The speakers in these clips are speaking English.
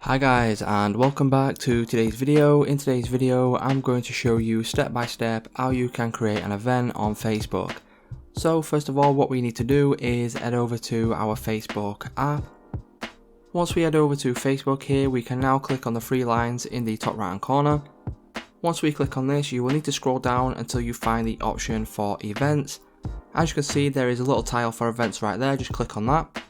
Hi guys, and welcome back to today's video. In today's video I'm going to show you step by step how you can create an event on Facebook. So first of all, what we need to do is head over to our Facebook app. Once we head over to Facebook here, we can now click on the three lines in the top right hand corner. Once we click on this, you will need to scroll down until you find the option for events. As you can see, there is a little tile for events right there, just click on that.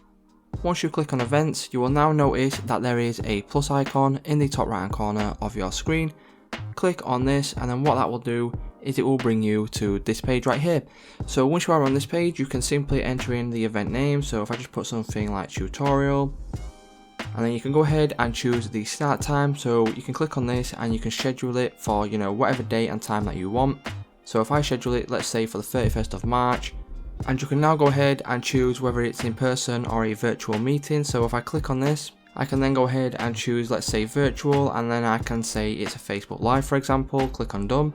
Once you click on events, you will now notice that there is a plus icon in the top right hand corner of your screen. Click on this, and then what that will do is it will bring you to this page right here. So once you are on this page, you can simply enter in the event name. So if I just put something like tutorial, and then you can go ahead and choose the start time. So you can click on this and you can schedule it for, whatever date and time that you want. So if I schedule it, let's say for the 31st of March, and you can now go ahead and choose whether it's in person or a virtual meeting. So if I click on this, I can then go ahead and choose, let's say virtual, and then I can say it's a Facebook Live, for example. Click on done,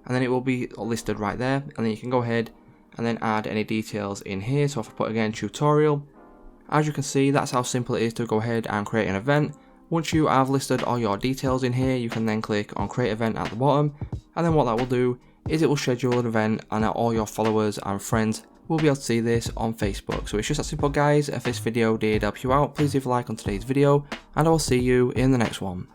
and then it will be listed right there, and then you can go ahead and then add any details in here. So if I put again tutorial, as you can see, that's how simple it is to go ahead and create an event. Once you have listed all your details in here, you can then click on create event at the bottom, and then what that will do is it will schedule an event, and all your followers and friends will be able to see this on Facebook. So it's just that simple, guys. If this video did help you out, please leave a like on today's video, and I will see you in the next one.